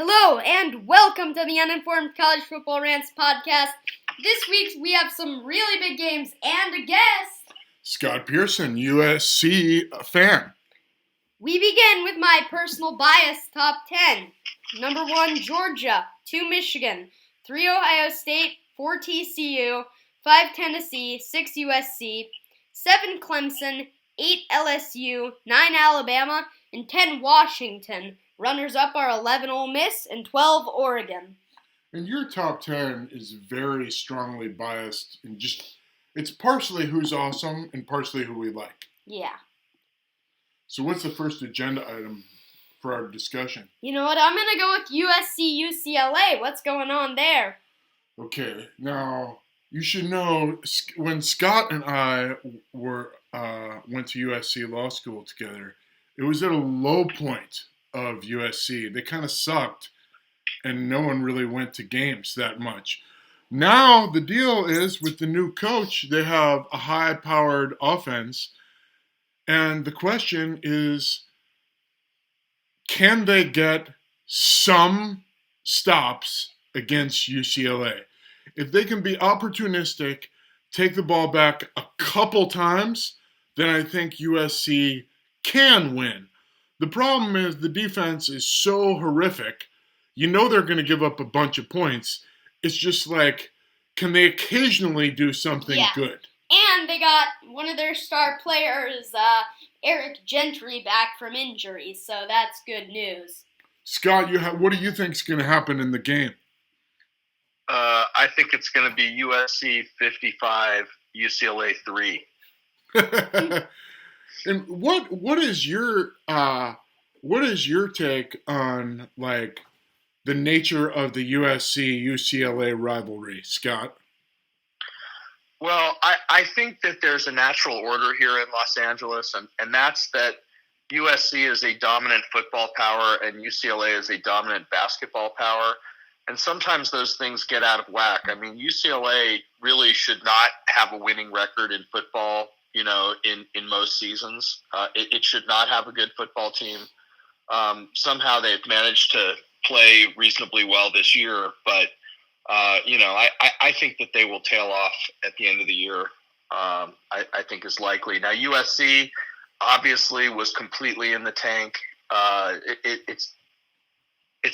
Hello and welcome to the Uninformed College Football Rants podcast. This week we have some really big games and a guest. Scott Pearson, USC fan. We begin with my personal bias top 10. Number 1, Georgia. 2, Michigan. 3, Ohio State. 4, TCU. 5, Tennessee. 6, USC. 7, Clemson. 8, LSU. 9, Alabama. And 10, Washington. Runners-up are 11, Ole Miss, and 12, Oregon. And your top 10 is very strongly biased, and it's partially who's awesome and partially who we like. Yeah. So what's the first agenda item for our discussion? You know what? I'm going to go with USC UCLA. What's going on there? Okay. Now, you should know, when Scott and I went to USC Law School together, it was at a low point of USC. They kind of sucked, and no one really went to games that much. Now, the deal is, with the new coach, they have a high-powered offense, and the question is, can they get some stops against UCLA? If they can be opportunistic, take the ball back a couple times, then I think USC can win. The problem is the defense is so horrific. You know they're going to give up a bunch of points. It's just like, can they occasionally do something good? And they got one of their star players, Eric Gentry, back from injury, so that's good news. Scott, what do you think is going to happen in the game? I think it's going to be USC 55, UCLA 3. And what is your take on, like, the nature of the USC UCLA rivalry, Scott? Well, I think that there's a natural order here in Los Angeles, and that's that USC is a dominant football power and UCLA is a dominant basketball power. And sometimes those things get out of whack. I mean, UCLA really should not have a winning record in football, you know, in most seasons. It should not have a good football team. Somehow they've managed to play reasonably well this year, but, I think that they will tail off at the end of the year, I think is likely. Now, USC obviously was completely in the tank. It's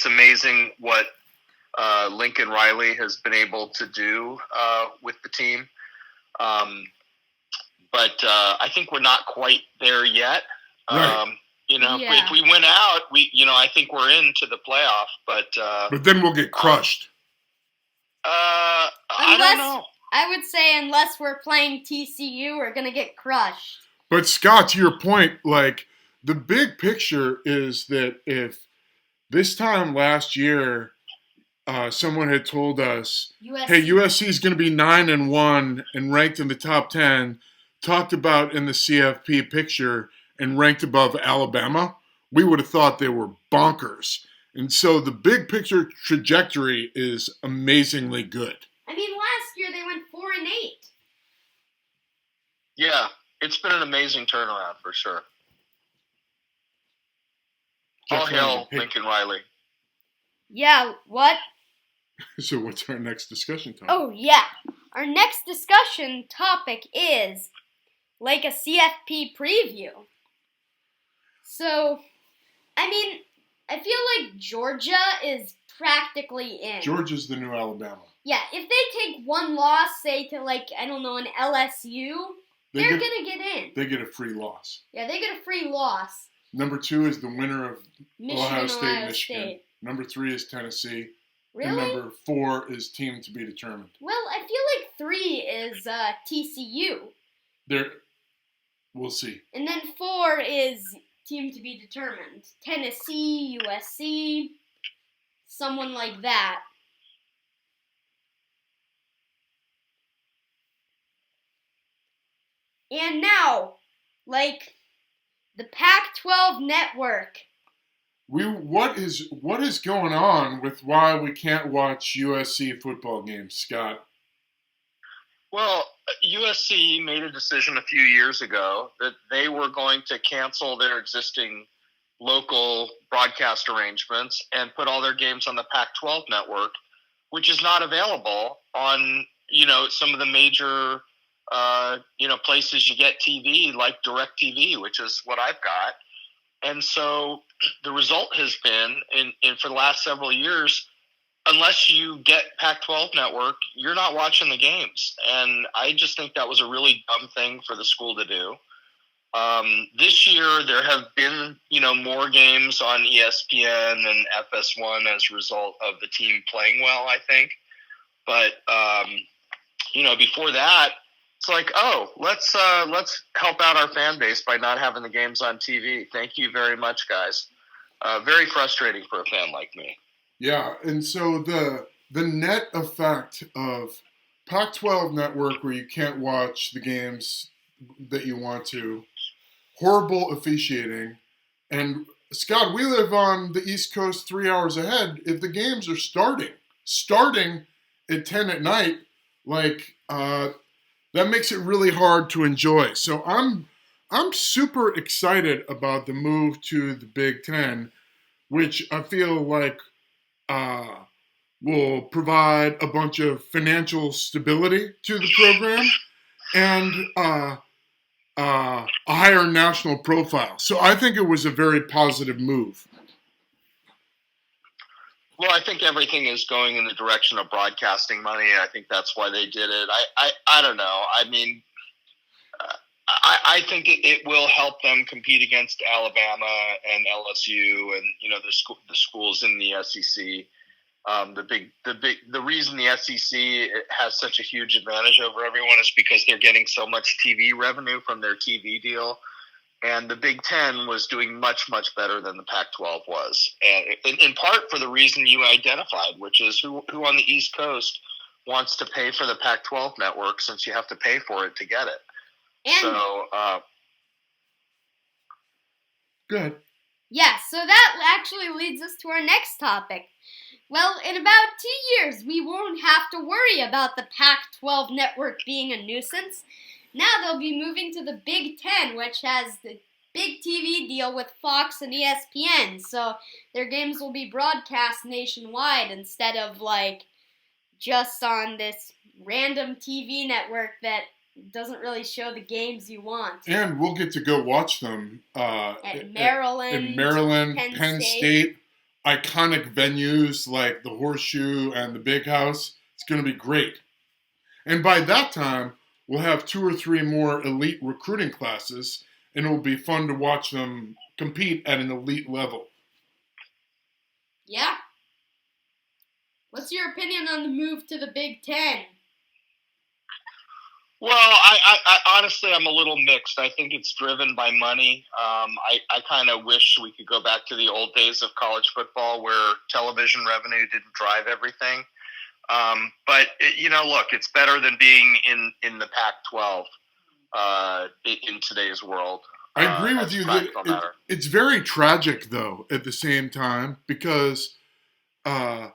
amazing what Lincoln Riley has been able to do with the team. But I think we're not quite there yet. Right. If we win out, I think we're into the playoff. But then we'll get crushed. I don't know. I would say unless we're playing TCU, we're gonna get crushed. But Scott, to your point, like, the big picture is that if this time last year, someone had told us, hey, USC is going to be 9-1 and ranked in the top 10, talked about in the CFP picture, and ranked above Alabama, we would have thought they were bonkers. And so the big picture trajectory is amazingly good. I mean, last year they went 4-8. Yeah, it's been an amazing turnaround for sure. All hail Lincoln Riley. Yeah, what? So what's our next discussion topic? Oh, yeah. Our next discussion topic is like a CFP preview. So, I mean, I feel like Georgia is practically in. Georgia's the new Alabama. Yeah, if they take one loss, say to, like, I don't know, an LSU, they're going to get in. They get a free loss. Yeah, they get a free loss. Number 2 is the winner of Ohio State. State. Number 3 is Tennessee. Really? And number 4 is team to be determined. Well, I feel like 3 is TCU. We'll see. And then 4 is team to be determined. Tennessee, USC, someone like that. And now, like, the Pac-12 network. What is going on with why we can't watch USC football games, Scott? Well, USC made a decision a few years ago that they were going to cancel their existing local broadcast arrangements and put all their games on the Pac-12 network, which is not available on, some of the major, places you get TV, like DirecTV, which is what I've got. And so the result has been, for the last several years, unless you get Pac-12 network, you're not watching the games. And I just think that was a really dumb thing for the school to do. This year, there have been, more games on ESPN and FS1 as a result of the team playing well, I think. But, before that, it's like, oh, let's help out our fan base by not having the games on TV. Thank you very much, guys. Very frustrating for a fan like me. Yeah, and so the net effect of Pac-12 network, where you can't watch the games that you want to, horrible officiating, and Scott, we live on the East Coast 3 hours ahead. If the games are starting at 10 at night, that makes it really hard to enjoy. So I'm super excited about the move to the Big Ten, which I feel like will provide a bunch of financial stability to the program and a higher national profile. So I think it was a very positive move. Well, I think everything is going in the direction of broadcasting money. I think that's why they did it. I don't know. I mean, I think it will help them compete against Alabama and LSU and the schools in the SEC. The reason the SEC has such a huge advantage over everyone is because they're getting so much TV revenue from their TV deal. And the Big Ten was doing much, much better than the Pac-12 was. And in part for the reason you identified, which is who on the East Coast wants to pay for the Pac-12 network since you have to pay for it to get it. And good. Yeah, so that actually leads us to our next topic. Well, in about 2 years, we won't have to worry about the Pac-12 network being a nuisance. Now they'll be moving to the Big Ten, which has the big TV deal with Fox and ESPN. So their games will be broadcast nationwide instead of just on this random TV network that doesn't really show the games you want. And we'll get to go watch them at Maryland, Penn State, iconic venues like the Horseshoe and the Big House. It's going to be great. And by that time, we'll have 2 or 3 more elite recruiting classes, and it will be fun to watch them compete at an elite level. Yeah. What's your opinion on the move to the Big Ten? Well, I honestly, I'm a little mixed. I think it's driven by money. I kind of wish we could go back to the old days of college football where television revenue didn't drive everything. But look, it's better than being in the Pac-12 in today's world. I agree with you that it's very tragic, though, at the same time, because, I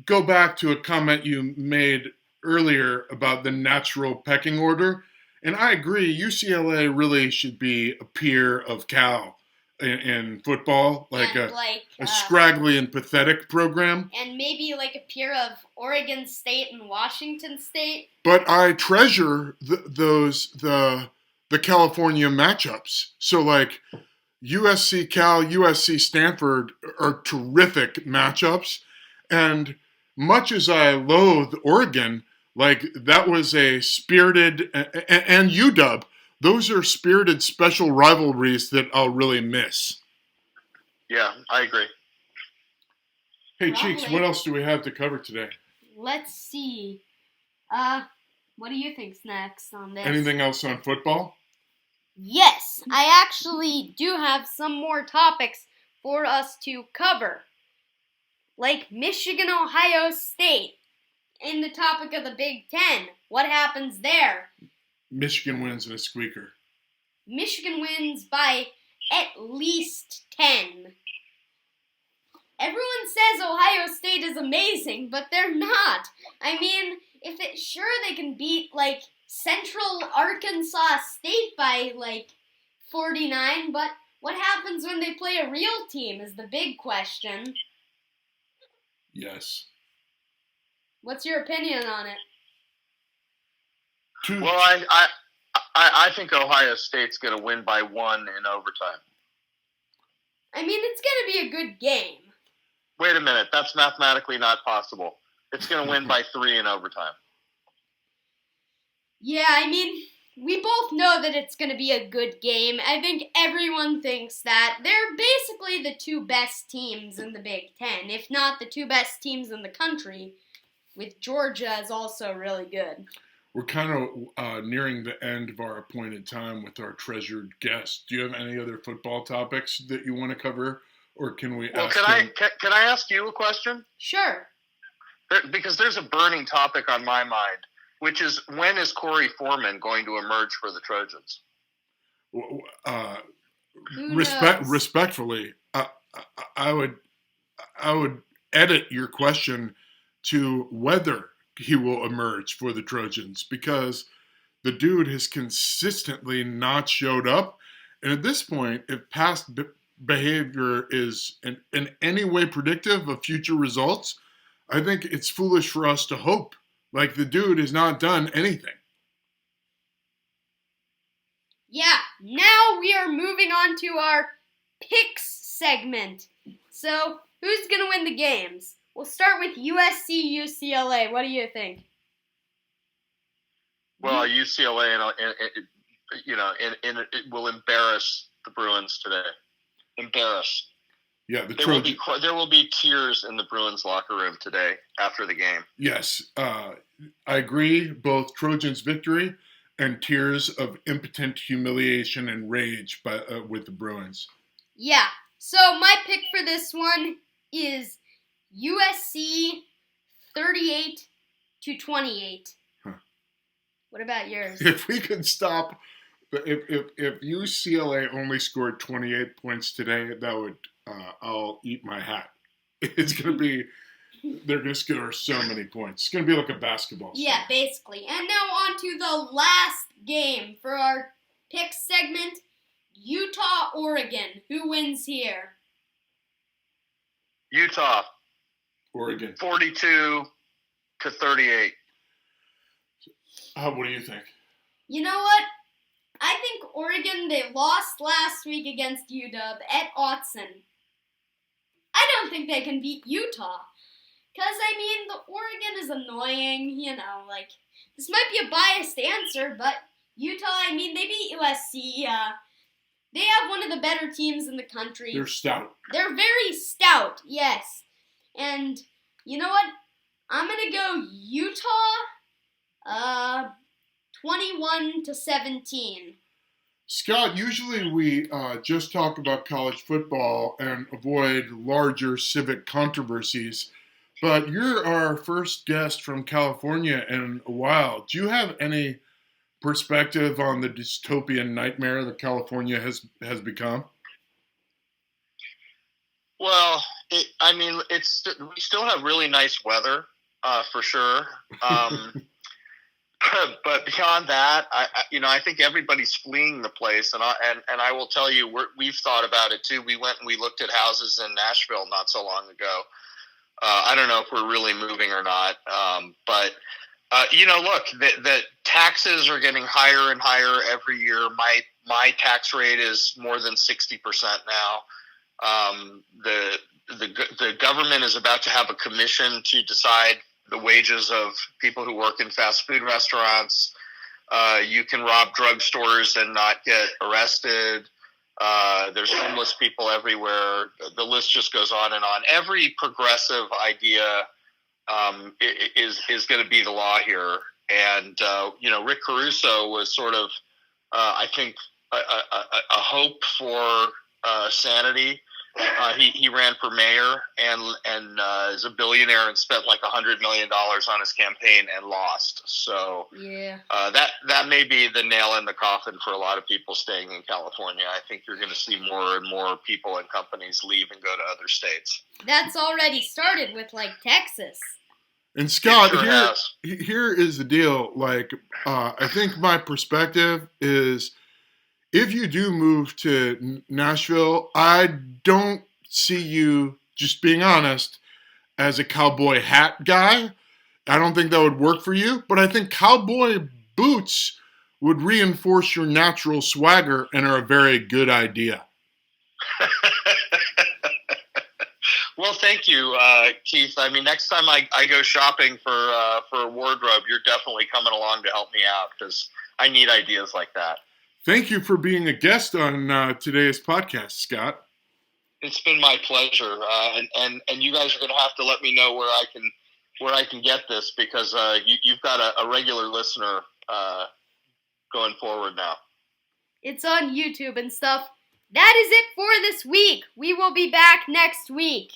go back to a comment you made earlier about the natural pecking order, and I agree, UCLA really should be a peer of Cal in football, a scraggly and pathetic program. And maybe a peer of Oregon State and Washington State. But I treasure the California matchups. So USC Cal, USC Stanford are terrific matchups. And much as I loathe Oregon, that was a spirited, and UW, those are spirited special rivalries that I'll really miss. Yeah, I agree. Hey, Cheeks, what else do we have to cover today? Let's see. What do you think's next on this? Anything else on football? Yes, I actually do have some more topics for us to cover. Like Michigan, Ohio State. In the topic of the Big Ten, what happens there? Michigan wins in a squeaker. Michigan wins by at least 10. Everyone says Ohio State is amazing, but they're not. I mean, sure they can beat, Central Arkansas State by, 49, but what happens when they play a real team is the big question. Yes. What's your opinion on it? Well, I think Ohio State's going to win by 1 in overtime. I mean, it's going to be a good game. Wait a minute. That's mathematically not possible. It's going to win by 3 in overtime. Yeah, I mean, we both know that it's going to be a good game. I think everyone thinks that they're basically the 2 best teams in the Big Ten, if not the 2 best teams in the country, with Georgia is also really good. We're kind of nearing the end of our appointed time with our treasured guest. Do you have any other football topics that you want to cover, or can we ask him? Can I ask you a question? Sure. Because there's a burning topic on my mind, which is when is Corey Foreman going to emerge for the Trojans? Respectfully, I would edit your question to whether he will emerge for the Trojans, because the dude has consistently not showed up. And at this point, if past behavior is in any way predictive of future results, I think it's foolish for us to hope. Like, the dude has not done anything. Yeah, now we are moving on to our picks segment. So, who's going to win the games? We'll start with USC UCLA. What do you think? Well, UCLA, it will embarrass the Bruins today. Embarrass. Yeah, there will be tears in the Bruins locker room today after the game. Yes, I agree. Both Trojans' victory and tears of impotent humiliation and rage with the Bruins. Yeah. So my pick for this one is USC 38-28. Huh. What about yours? If we could stop, if UCLA only scored 28 points today, that would I'll eat my hat. It's gonna be they're gonna score so many points. It's gonna be like a basketball score. Yeah, basically. And now on to the last game for our picks segment. Utah, Oregon. Who wins here? Utah. Oregon. 42-38. What do you think? You know what? I think Oregon, they lost last week against UW at Autzen. I don't think they can beat Utah. Because, I mean, the Oregon is annoying, this might be a biased answer, but Utah, I mean, they beat USC. They have one of the better teams in the country. They're stout. They're very stout, yes. And, you know what? I'm going to go Utah, 21-17. Scott, usually we just talk about college football and avoid larger civic controversies, but you're our first guest from California in a while. Do you have any perspective on the dystopian nightmare that California has become? Well, we still have really nice weather, for sure. But beyond that, I think everybody's fleeing the place, and I will tell you, we've thought about it too. We went and we looked at houses in Nashville not so long ago. I don't know if we're really moving or not, but look, the taxes are getting higher and higher every year. My tax rate is more than 60% now. The government is about to have a commission to decide the wages of people who work in fast food restaurants. You can rob drugstores and not get arrested. There's homeless people everywhere. The list just goes on and on. Every progressive idea is going to be the law here. And, Rick Caruso was sort of, I think, a hope for sanity. He ran for mayor and is a billionaire and spent like $100 million on his campaign and lost. So yeah, that may be the nail in the coffin for a lot of people staying in California. I think you're going to see more and more people and companies leave and go to other states. That's already started with Texas. And Scott, It sure has. here is the deal. Like, I think my perspective is, if you do move to Nashville, I don't see you, just being honest, as a cowboy hat guy. I don't think that would work for you, but I think cowboy boots would reinforce your natural swagger and are a very good idea. Well, thank you, Keith. I mean, next time I go shopping for a wardrobe, you're definitely coming along to help me out because I need ideas like that. Thank you for being a guest on today's podcast, Scott. It's been my pleasure, and you guys are going to have to let me know where I can get this because you've got a regular listener going forward now. It's on YouTube and stuff. That is it for this week. We will be back next week.